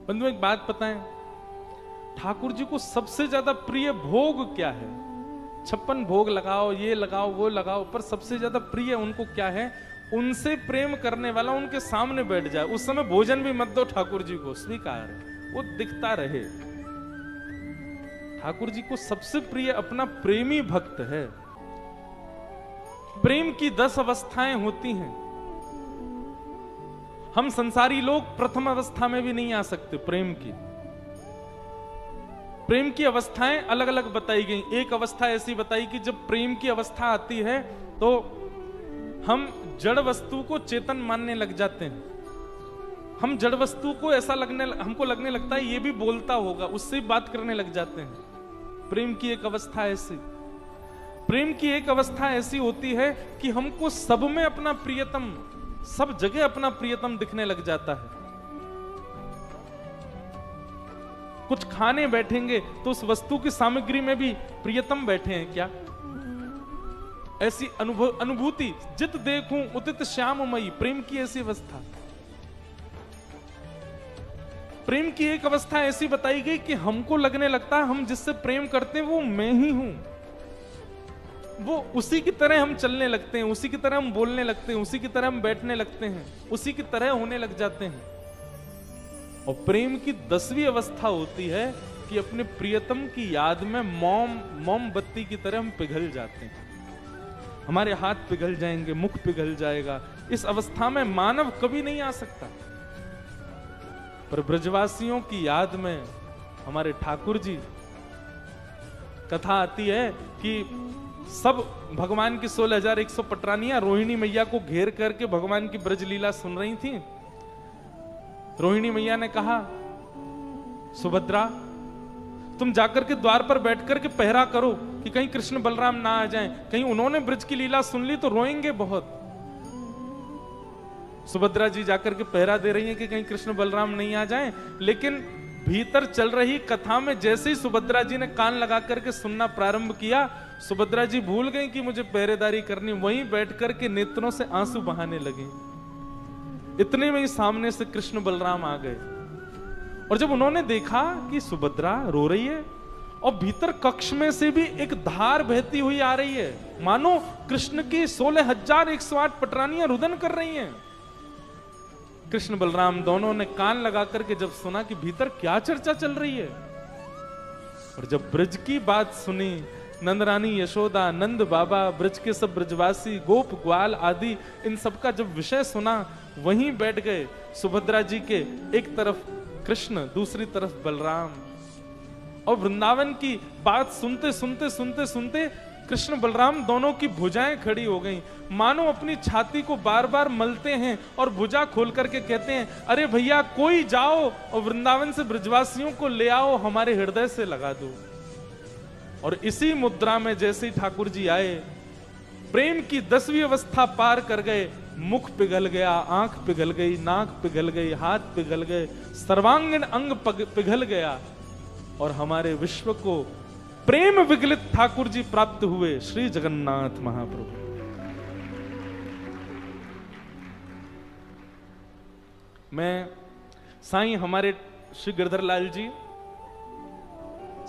बंधु एक बात बताएं, ठाकुर जी को सबसे ज्यादा प्रिय भोग क्या है? 56 भोग लगाओ, ये लगाओ, वो लगाओ, पर सबसे ज्यादा प्रिय उनको क्या है? उनसे प्रेम करने वाला उनके सामने बैठ जाए, उस समय भोजन भी मत दो ठाकुर जी को, स्वीकार है, वो दिखता रहे। ठाकुर जी को सबसे प्रिय अपना प्रेमी भक्त है। प्रेम की 10 अवस्थाएं होती हैं। हम संसारी लोग प्रथम अवस्था में भी नहीं आ सकते। प्रेम की अवस्थाएं अलग अलग बताई गई। एक अवस्था ऐसी बताई कि जब प्रेम की अवस्था आती है तो हम जड़ वस्तु को चेतन मानने लग जाते हैं। हम जड़ वस्तु को हमको लगने लगता है ये भी बोलता होगा, उससे बात करने लग जाते हैं। प्रेम की एक अवस्था ऐसी होती है कि हमको सब में अपना प्रियतम, सब जगह अपना प्रियतम दिखने लग जाता है। कुछ खाने बैठेंगे तो उस वस्तु की सामग्री में भी प्रियतम बैठे हैं क्या? ऐसी अनुभूति, जित देखूं उतित श्याममयी, प्रेम की ऐसी अवस्था। प्रेम की एक अवस्था ऐसी बताई गई कि हमको लगने लगता है हम जिससे प्रेम करते हैं वो मैं ही हूं। वो उसी की तरह हम चलने लगते हैं, उसी की तरह हम बोलने लगते हैं, उसी की तरह हम बैठने लगते हैं, उसी की तरह होने लग जाते हैं। और प्रेम की 10वीं अवस्था होती है कि अपने प्रियतम की याद में मोमबत्ती की तरह हम पिघल जाते हैं। हमारे हाथ पिघल जाएंगे, मुख पिघल जाएगा। इस अवस्था में मानव कभी नहीं आ सकता। पर ब्रजवासियों की याद में हमारे ठाकुर जी, कथा आती है कि सब भगवान की 16,100 पटरानियां रोहिणी मैया को घेर करके भगवान की ब्रज लीला सुन रही थी। रोहिणी मैया ने कहा, सुभद्रा तुम जाकर के द्वार पर बैठ करके पहरा करो कि कहीं कृष्ण बलराम ना आ जाएं, कहीं उन्होंने ब्रज की लीला सुन ली तो रोएंगे बहुत। सुभद्रा जी जाकर के पहरा दे रही हैं कि कहीं कृष्ण बलराम नहीं आ जाएं, लेकिन भीतर चल रही कथा में जैसे ही सुभद्रा जी ने कान लगा करके सुनना प्रारंभ किया, सुभद्रा जी भूल गई कि मुझे पहरेदारी करनी, वहीं बैठ करके नेत्रों से आंसू बहाने लगे। इतने में ही सामने से कृष्ण बलराम आ गए, और जब उन्होंने देखा कि सुभद्रा रो रही है और भीतर कक्ष में से भी एक धार बहती हुई आ रही है, मानो कृष्ण की 16,108 पटरानियां रुदन कर रही हैं। कृष्ण बलराम दोनों ने कान लगा करके जब सुना कि भीतर क्या चर्चा चल रही है, और जब ब्रज की बात सुनी, नंदरानी यशोदा, नंद बाबा, ब्रज के सब ब्रजवासी, गोप ग्वाल आदि, इन सब का जब विषय सुना, वहीं बैठ गए। सुभद्रा जी के एक तरफ कृष्ण, दूसरी तरफ बलराम, और वृंदावन की बात सुनते सुनते सुनते सुनते कृष्ण बलराम दोनों की भुजाएं खड़ी हो गईं, मानो अपनी छाती को बार बार मलते हैं और भुजा खोल करके कहते हैं, अरे भैया कोई जाओ और वृंदावन से ब्रजवासियों को ले आओ, हमारे हृदय से लगा दो। और इसी मुद्रा में जैसे ही ठाकुर जी आए, प्रेम की 10वीं अवस्था पार कर गए। मुख पिघल गया, आंख पिघल गई, नाक पिघल गई, हाथ पिघल गए, सर्वांगीण अंग पिघल गया, और हमारे विश्व को प्रेम विगलित ठाकुर जी प्राप्त हुए, श्री जगन्नाथ महाप्रभु। मैं साईं हमारे श्री गिरधर लाल जी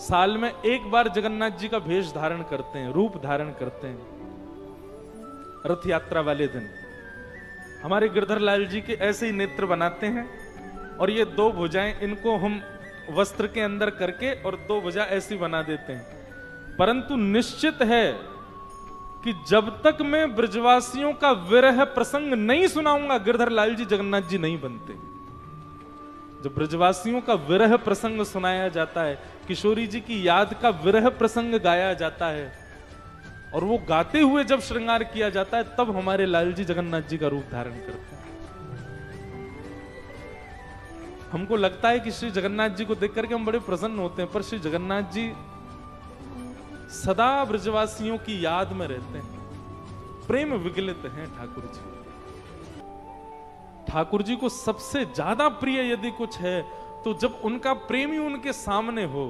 साल में एक बार जगन्नाथ जी का भेष धारण करते हैं, रूप धारण करते हैं। रथ यात्रा वाले दिन हमारे गिरधर लाल जी के ऐसे ही नेत्र बनाते हैं, और ये 2 भुजाएं, इनको हम वस्त्र के अंदर करके और 2 भुजा ऐसी बना देते हैं। परंतु निश्चित है कि जब तक मैं ब्रजवासियों का विरह प्रसंग नहीं सुनाऊंगा, गिरधर लाल जी जगन्नाथ जी नहीं बनते। जब ब्रजवासियों का विरह प्रसंग सुनाया जाता है, किशोरी जी की याद का विरह प्रसंग गाया जाता है, और वो गाते हुए जब श्रृंगार किया जाता है, तब हमारे लाल जी जगन्नाथ जी का रूप धारण करते हैं। हमको लगता है कि श्री जगन्नाथ जी को देख करके हम बड़े प्रसन्न होते हैं, पर श्री जगन्नाथ जी सदा ब्रजवासियों की याद में रहते हैं। प्रेम विगलित हैं ठाकुर जी। ठाकुर जी को सबसे ज्यादा प्रिय यदि कुछ है तो जब उनका प्रेमी उनके सामने हो।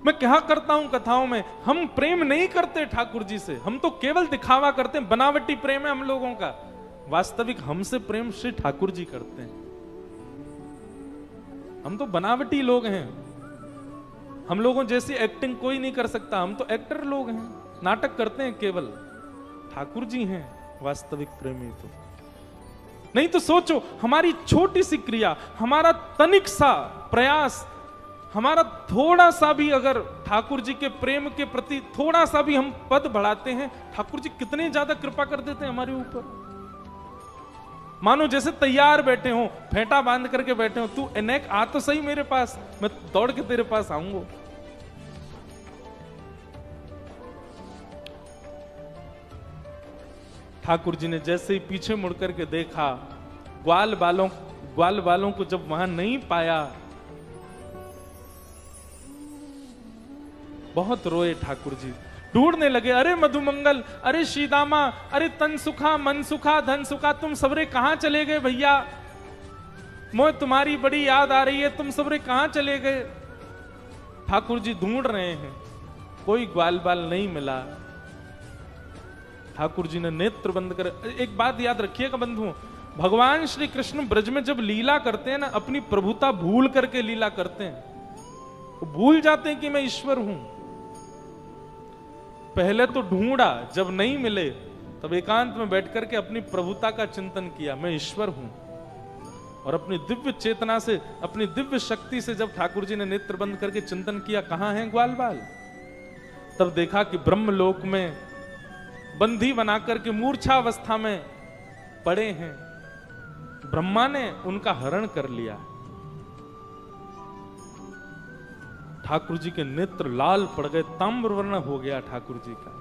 मैं क्या करता हूं कथाओं में, हम प्रेम नहीं करते ठाकुर जी से, हम तो केवल दिखावा करते हैं, बनावटी प्रेम है हम लोगों का। वास्तविक हमसे प्रेम श्री ठाकुर जी करते हैं। हम तो बनावटी लोग हैं, हम लोगों जैसी एक्टिंग कोई नहीं कर सकता, हम तो एक्टर लोग हैं, नाटक करते हैं केवल। ठाकुर जी हैं वास्तविक प्रेमी। तो नहीं तो सोचो, हमारी छोटी सी क्रिया, हमारा तनिक सा प्रयास, हमारा थोड़ा सा भी अगर ठाकुर जी के प्रेम के प्रति थोड़ा सा भी हम पद बढ़ाते हैं, ठाकुर जी कितने ज्यादा कृपा कर देते हैं हमारे ऊपर। मानो जैसे तैयार बैठे हो, फेंटा बांध करके बैठे हो, तू अनेक आ तो सही मेरे पास, मैं दौड़ के तेरे पास आऊंगा। ठाकुर जी ने जैसे ही पीछे मुड़ करके देखा, ग्वाल बालों को जब वहां नहीं पाया, बहुत रोए ठाकुर जी, ढूंढने लगे। अरे मधुमंगल, अरे श्रीदामा, अरे तन सुखा, मन सुखा, धन सुखा, तुम सबरे कहां चले गए भैया? मोए तुम्हारी बड़ी याद आ रही है, तुम सबरे कहां चले गए? ठाकुर जी ढूंढ रहे हैं, कोई ग्वाल बाल नहीं मिला। ठाकुर जी ने नेत्र बंद कर, एक बात याद रखिएगा बंधुओं, भगवान श्री कृष्ण ब्रज में जब लीला करते हैं ना, अपनी प्रभुता भूल करके लीला करते हैं। वो भूल जाते हैं कि मैं ईश्वर हूं। पहले तो ढूंढा, जब नहीं मिले तब एकांत में बैठ करके अपनी प्रभुता का चिंतन किया, मैं ईश्वर हूं। और अपनी दिव्य चेतना से, अपनी दिव्य शक्ति से जब ठाकुर जी ने नेत्र बंद करके चिंतन किया, कहां है ग्वाल बाल, तब देखा कि ब्रह्मलोक में बंधी बनाकर के मूर्छा अवस्था में पड़े हैं। ब्रह्मा ने उनका हरण कर लिया। ठाकुर जी के नेत्र लाल पड़ गए, ताम्रवर्ण हो गया ठाकुर जी का।